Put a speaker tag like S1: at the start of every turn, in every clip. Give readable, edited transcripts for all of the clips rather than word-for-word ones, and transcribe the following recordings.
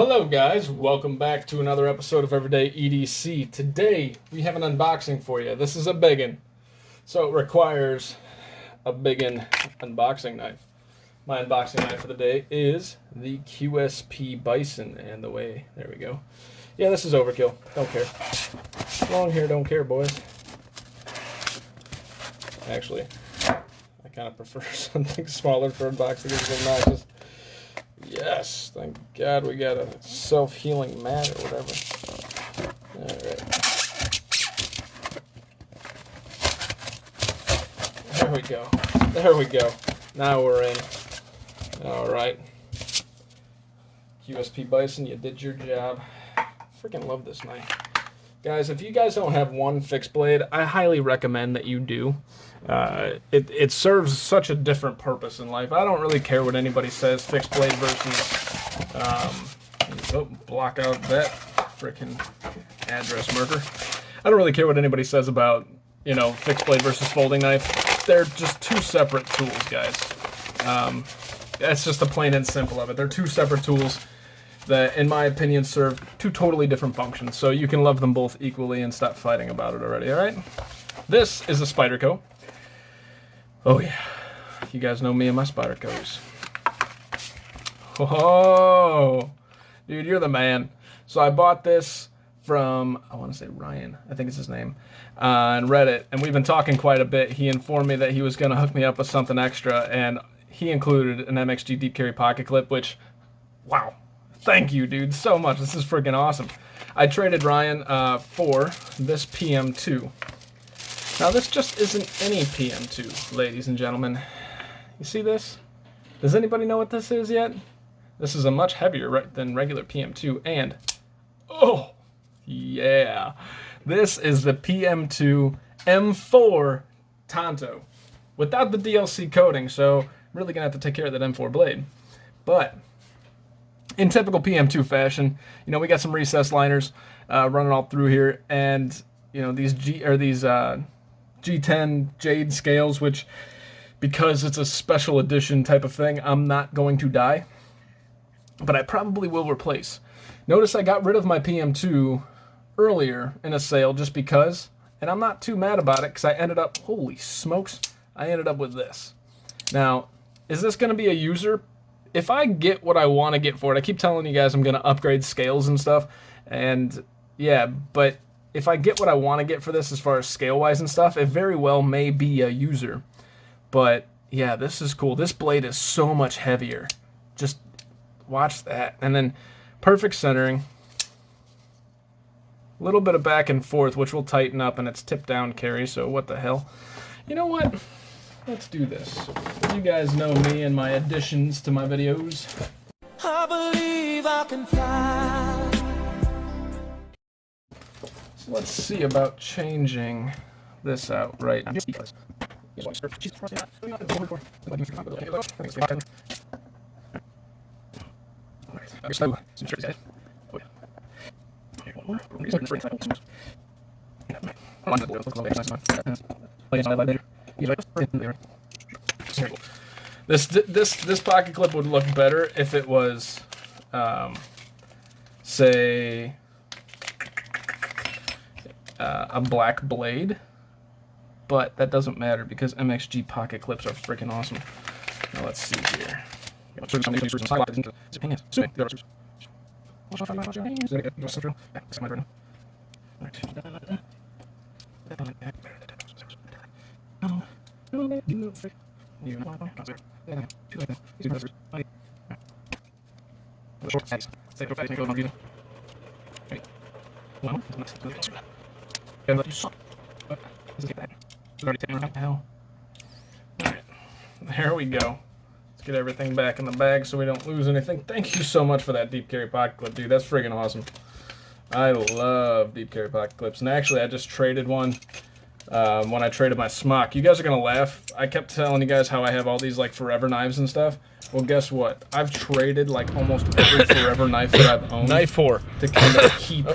S1: Well, hello guys. Welcome back to another episode of Everyday EDC. Today, we have an unboxing for you. This is a biggin, so it requires a biggin unboxing knife. My unboxing knife for the day is the QSP Bison, and there we go. Yeah, this is overkill. Don't care. Long hair, don't care, boys. Actually, I kind of prefer something smaller for unboxing. It's obnoxious. Yes, thank God we got a self-healing mat or whatever. Alright. There we go. There we go. Now we're in. Alright. QSP Bison, you did your job. Freaking love this knife. Guys, if you guys don't have one fixed blade, I highly recommend that you do. It serves such a different purpose in life. I don't really care what anybody says, fixed blade versus, block out that freaking address marker. I don't really care what anybody says about, you know, fixed blade versus folding knife. They're just two separate tools, guys. That's just the plain and simple of it. They're two separate tools that, in my opinion, serve two totally different functions. So you can love them both equally and stop fighting about it already, alright? This is a Spyderco. Oh yeah, you guys know me and my Spydercos. Oh, dude, you're the man. So I bought this from, I want to say Ryan, I think it's his name, on Reddit, and we've been talking quite a bit. He informed me that he was going to hook me up with something extra, and he included an MXG deep carry pocket clip, which, wow, thank you, dude, so much. This is freaking awesome. I traded Ryan for this PM2. Now, this just isn't any PM2, ladies and gentlemen. You see this? Does anybody know what this is yet? This is a much heavier than regular PM2, and, oh, yeah. This is the PM2 M4 Tanto, without the DLC coating, so I'm really going to have to take care of that M4 blade. But in typical PM2 fashion, you know, we got some recessed liners running all through here, and, you know, these G10 Jade scales, which, because it's a special edition type of thing, I'm not going to dye, but I probably will replace. Notice I got rid of my PM2 earlier in a sale just because, and I'm not too mad about it because I ended up, holy smokes, I ended up with this. Now, is this going to be a user? If I get what I want to get for it, I keep telling you guys I'm going to upgrade scales and stuff, and yeah, but if I get what I want to get for this as far as scale-wise and stuff, it very well may be a user. But, yeah, this is cool. This blade is so much heavier. Just watch that. And then perfect centering. A little bit of back and forth, which will tighten up, and it's tip-down carry, so what the hell. You know what? Let's do this. You guys know me and my additions to my videos. I believe I can fly. So let's see about changing this out right now. This pocket clip would look better if it was, say, a black blade, but that doesn't matter because MXG pocket clips are freaking awesome. Now let's see here. There we go. Let's get everything back in the bag so we don't lose anything. Thank you so much for that deep carry pocket clip, dude. That's friggin' awesome. I love deep carry pocket clips. And actually, I just traded one when I traded my smock. You guys are going to laugh. I kept telling you guys how I have all these, like, forever knives and stuff. Well, guess what? I've traded, like, almost every forever knife that I've owned.
S2: Knife 4.
S1: To kind of keep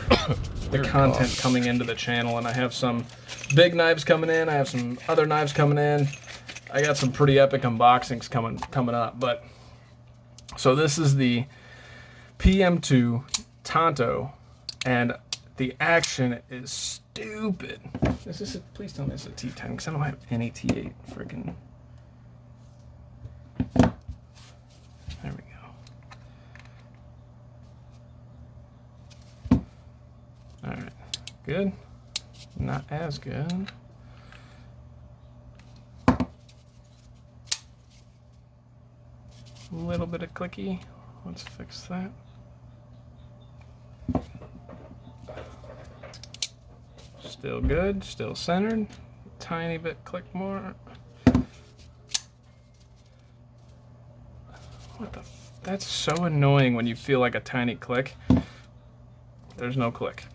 S1: the content coming into the channel. And I have some big knives coming in. I have some other knives coming in. I got some pretty epic unboxings coming up. But so this is the PM2 Tanto, and the action is stupid. Is this please tell me it's a T10, because I don't have any T8 freaking. There we go. Alright, good. Not as good. A little bit of clicky. Let's fix that. Still good, still centered. Tiny bit click more. What the that's so annoying when you feel like a tiny click. There's no click.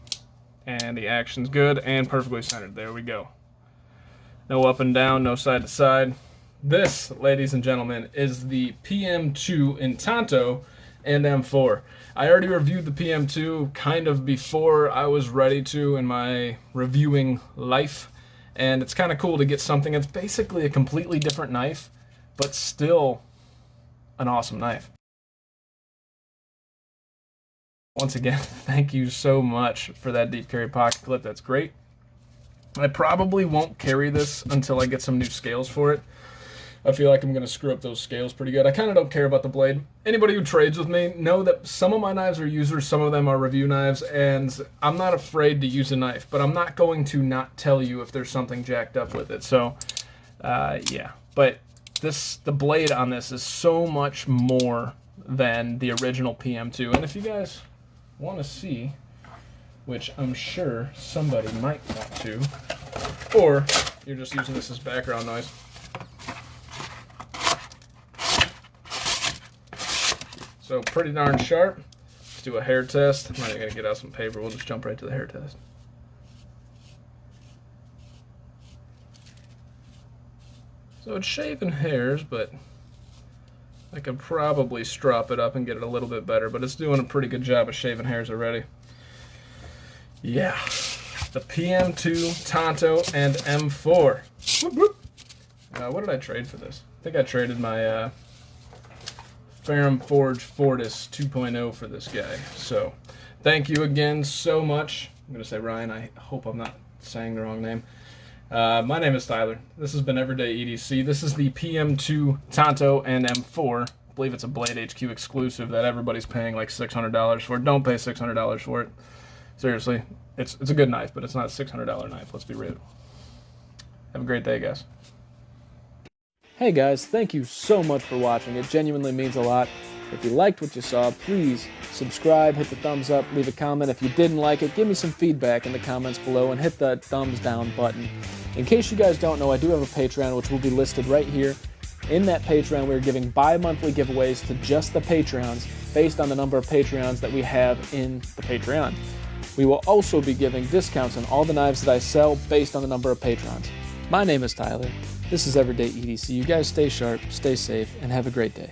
S1: And the action's good and perfectly centered. There we go. No up and down, no side to side. This, ladies and gentlemen, is the PM2 in Tanto and M4. I already reviewed the PM2 kind of before I was ready to in my reviewing life, and it's kind of cool to get something that's basically a completely different knife, but still an awesome knife. Once again, thank you so much for that deep carry pocket clip. That's great. I probably won't carry this until I get some new scales for it. I feel like I'm going to screw up those scales pretty good. I kind of don't care about the blade. Anybody who trades with me know that some of my knives are users, some of them are review knives, and I'm not afraid to use a knife, but I'm not going to not tell you if there's something jacked up with it. So, yeah. But the blade on this is so much more than the original PM2. And if you guys want to see, which I'm sure somebody might want to, or you're just using this as background noise. So pretty darn sharp. Let's do a hair test. I'm not even gonna get out some paper. We'll just jump right to the hair test. So it's shaving hairs, but I could probably strop it up and get it a little bit better, but it's doing a pretty good job of shaving hairs already. Yeah, the PM2 Tanto and M4. Whoop, whoop. What did I trade for this? I think I traded my Ferrum Forge Fortis 2.0 for this guy. So thank you again so much. I'm going to say Ryan. I hope I'm not saying the wrong name. My name is Tyler. This has been Everyday EDC. This is the PM2 Tanto and M4. I believe it's a Blade HQ exclusive that everybody's paying like $600 for. Don't pay $600 for it. Seriously, it's a good knife, but it's not a $600 knife. Let's be real. Have a great day, guys. Hey guys, thank you so much for watching. It genuinely means a lot. If you liked what you saw, please subscribe, hit the thumbs up, leave a comment. If you didn't like it, give me some feedback in the comments below and hit the thumbs down button. In case you guys don't know, I do have a Patreon, which will be listed right here. In that Patreon, we're giving bi-monthly giveaways to just the Patreons based on the number of Patreons that we have in the Patreon. We will also be giving discounts on all the knives that I sell based on the number of patrons. My name is Tyler. This is Everyday EDC. You guys stay sharp, stay safe, and have a great day.